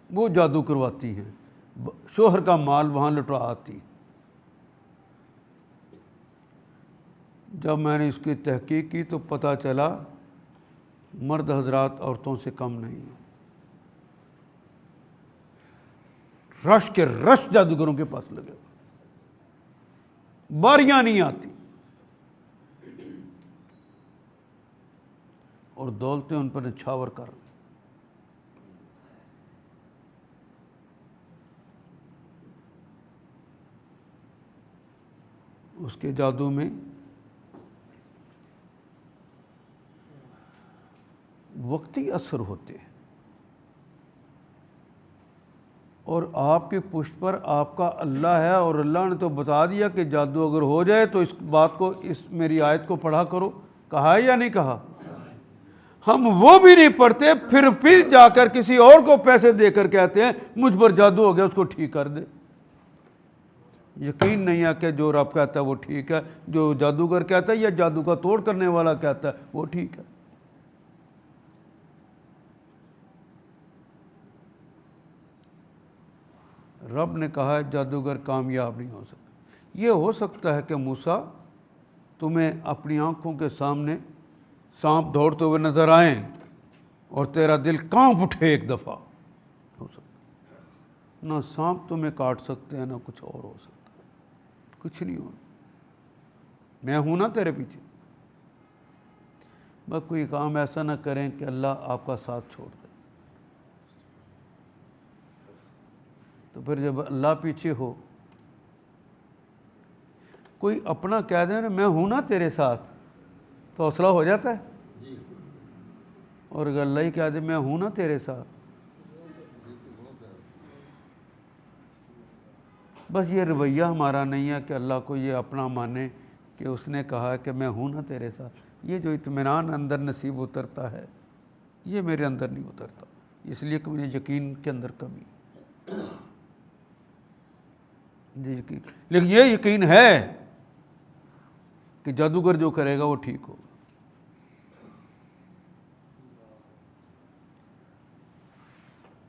وہ جادو کرواتی ہیں، شوہر کا مال وہاں لٹا آتی۔ جب میں نے اس کی تحقیق کی تو پتہ چلا مرد حضرات عورتوں سے کم نہیں ہیں، رش کے رش جادوگروں کے پاس لگے ہوئے، باریاں نہیں آتی، اور دولتیں ان پر نچھاور کر رہی۔ اس کے جادو میں وقتی اثر ہوتے ہیں، اور آپ کی پشت پر آپ کا اللہ ہے، اور اللہ نے تو بتا دیا کہ جادو اگر ہو جائے تو اس بات کو، اس میری آیت کو پڑھا کرو، کہا ہے یا نہیں کہا؟ ہم وہ بھی نہیں پڑھتے، پھر جا کر کسی اور کو پیسے دے کر کہتے ہیں مجھ پر جادو ہو گیا، اس کو ٹھیک کر دے۔ یقین نہیں ہے کہ جو رب کہتا ہے وہ ٹھیک ہے، جو جادوگر کہتا ہے یا جادو کا توڑ کرنے والا کہتا ہے وہ ٹھیک ہے۔ رب نے کہا ہے جادوگر کامیاب نہیں ہو سکتا۔ یہ ہو سکتا ہے کہ موسیٰ تمہیں اپنی آنکھوں کے سامنے سانپ دوڑتے ہوئے نظر آئیں اور تیرا دل کانپ اٹھے ایک دفعہ، ہو سکتا ہے۔ نہ سانپ تمہیں کاٹ سکتے ہیں نہ کچھ اور ہو سکتا ہے، کچھ نہیں ہونا، میں ہوں نا تیرے پیچھے۔ بس کوئی کام ایسا نہ کریں کہ اللہ آپ کا ساتھ چھوڑ دے، تو پھر جب اللہ پیچھے ہو، کوئی اپنا کہہ دے نا میں ہوں نا تیرے ساتھ تو حوصلہ ہو جاتا ہے، اور اگر اللہ ہی کہہ دے میں ہوں نا تیرے ساتھ، بس یہ رویہ ہمارا نہیں ہے کہ اللہ کو یہ اپنا مانے کہ اس نے کہا کہ میں ہوں نا تیرے ساتھ۔ یہ جو اطمینان اندر نصیب اترتا ہے یہ میرے اندر نہیں اترتا، اس لیے کہ مجھے یقین کے اندر کمی ہے۔ یقین، لیکن یہ یقین ہے کہ جادوگر جو کرے گا وہ ٹھیک ہوگا۔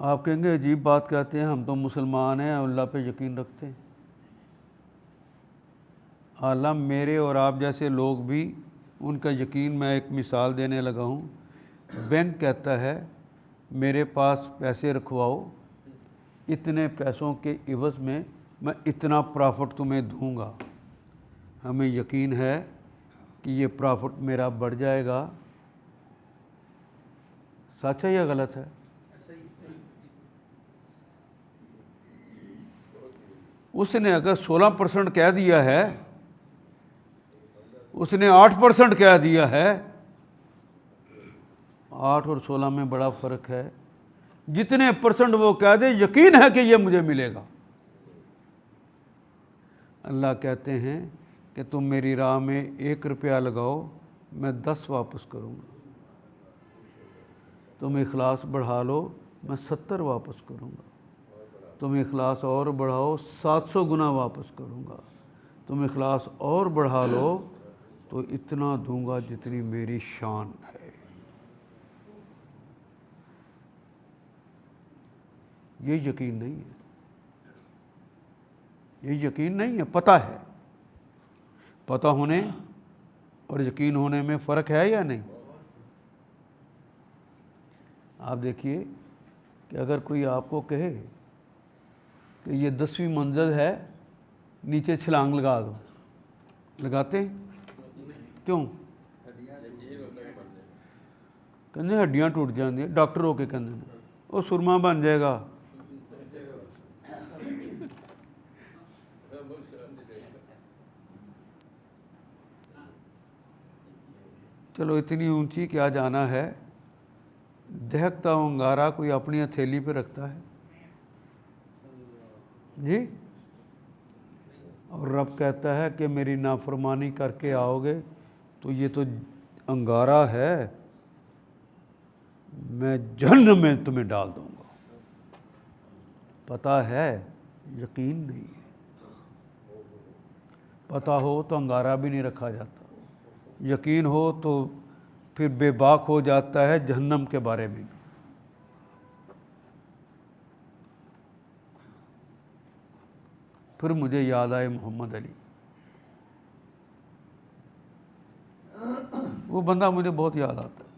آپ کہیں گے عجیب بات کہتے ہیں، ہم تو مسلمان ہیں اللہ پہ یقین رکھتے ہیں۔ اعلیٰ میرے اور آپ جیسے لوگ بھی ان کا یقین، میں ایک مثال دینے لگا ہوں۔ بینک کہتا ہے میرے پاس پیسے رکھواؤ، اتنے پیسوں کے عوض میں میں اتنا پرافٹ تمہیں دوں گا۔ ہمیں یقین ہے کہ یہ پرافٹ میرا بڑھ جائے گا۔ سچ ہے یا غلط ہے؟ اس نے اگر 16% کہہ دیا ہے، اس نے 8% کہہ دیا ہے، 8 اور 16 میں بڑا فرق ہے۔ جتنے پرسنٹ وہ کہہ دے یقین ہے کہ یہ مجھے ملے گا۔ اللہ کہتے ہیں کہ تم میری راہ میں 1 روپیہ لگاؤ، میں 10 واپس کروں گا۔ تم اخلاص بڑھا لو، میں 70 واپس کروں گا۔ تم اخلاص اور بڑھاؤ، 700 گنا واپس کروں گا۔ تم اخلاص اور بڑھا لو تو اتنا دوں گا جتنی میری شان ہے۔ یہ یقین نہیں ہے، یہ یقین نہیں ہے، پتہ ہے۔ پتہ ہونے اور یقین ہونے میں فرق ہے یا نہیں؟ آپ دیکھیے کہ اگر کوئی آپ کو کہے کہ یہ 10ویں منزل ہے، نیچے چھلانگ لگا دو، لگاتے ہیں؟ کیوں؟ کہنے ہڈیاں ٹوٹ جاندی ہیں، ڈاکٹر ہو کے کہنے وہ سرما بن جائے گا۔ چلو اتنی اونچی کیا جانا ہے، دہکتا انگارہ کوئی اپنی ہتھیلی پہ رکھتا ہے جی؟ اور رب کہتا ہے کہ میری نافرمانی کر کے آؤ گے تو یہ تو انگارہ ہے، میں جہنم میں تمہیں ڈال دوں گا۔ پتہ ہے، یقین نہیں ہے۔ پتہ ہو تو انگارہ بھی نہیں رکھا جاتا، یقین ہو تو پھر بے باک ہو جاتا ہے جہنم کے بارے میں۔ پھر مجھے یاد آئے محمد علی، وہ بندہ مجھے بہت یاد آتا ہے۔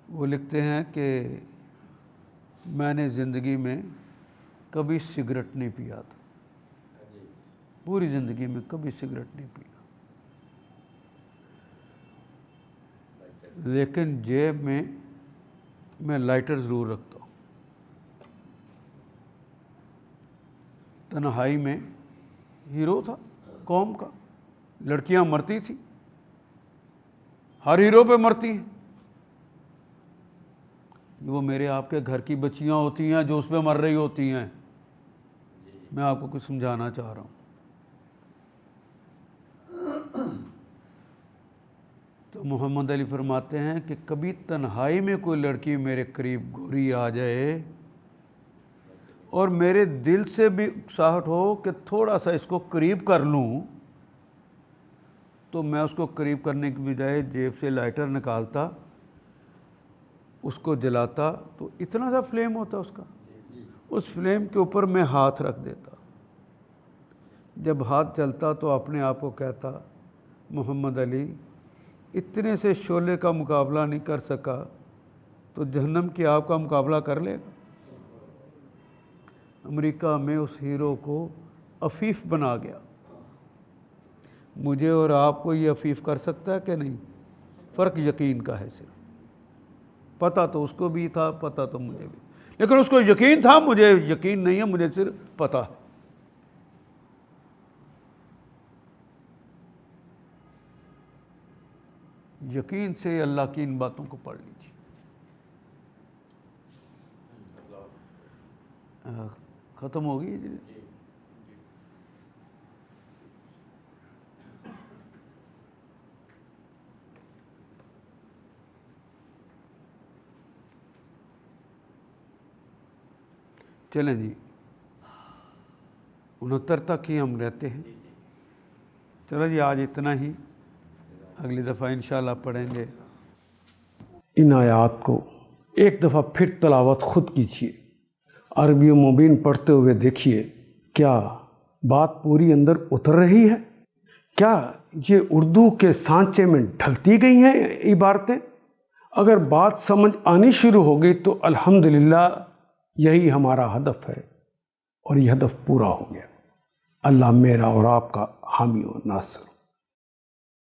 وہ لکھتے ہیں کہ میں نے زندگی میں کبھی سگریٹ نہیں پیا تھا، پوری زندگی میں کبھی سگریٹ نہیں پیا، لیکن جیب میں لائٹر ضرور رکھتا ہوں۔ تنہائی میں ہیرو تھا قوم کا، لڑکیاں مرتی تھیں، ہر ہیرو پہ مرتی ہیں، وہ میرے آپ کے گھر کی بچیاں ہوتی ہیں جو اس پہ مر رہی ہوتی ہیں۔ میں آپ کو کچھ سمجھانا چاہ رہا ہوں۔ تو محمد علی فرماتے ہیں کہ کبھی تنہائی میں کوئی لڑکی میرے قریب گوری آ جائے اور میرے دل سے بھی اکساہٹ ہو کہ تھوڑا سا اس کو قریب کر لوں، تو میں اس کو قریب کرنے کی بجائے جیب سے لائٹر نکالتا، اس کو جلاتا، تو اتنا سا فلیم ہوتا اس کا، اس فلیم کے اوپر میں ہاتھ رکھ دیتا۔ جب ہاتھ جلتا تو اپنے آپ کو کہتا محمد علی اتنے سے شعلے کا مقابلہ نہیں کر سکا تو جہنم کی آگ کا مقابلہ کر لے گا۔ امریکہ میں اس ہیرو کو عفیف بنا گیا۔ مجھے اور آپ کو یہ عفیف کر سکتا ہے کہ نہیں؟ فرق یقین کا ہے صرف۔ پتہ تو اس کو بھی تھا، پتہ تو مجھے بھی، لیکن اس کو یقین تھا، مجھے یقین نہیں ہے، مجھے صرف پتہ ہے۔ یقین سے اللہ کی ان باتوں کو پڑھ لیجیے۔ ختم ہوگی جی؟ چلیں جی، 69 تک ہی ہم رہتے ہیں۔ چلو جی، آج اتنا ہی، اگلی دفعہ انشاءاللہ پڑھیں گے۔ ان آیات کو ایک دفعہ پھر تلاوت خود کیجیے، عربی و مبین پڑھتے ہوئے دیکھیے کیا بات پوری اندر اتر رہی ہے، کیا یہ اردو کے سانچے میں ڈھلتی گئی ہیں عبارتیں۔ اگر بات سمجھ آنی شروع ہو گئی تو الحمدللہ یہی ہمارا ہدف ہے، اور یہ ہدف پورا ہو گیا۔ اللہ میرا اور آپ کا حامی و ناصر۔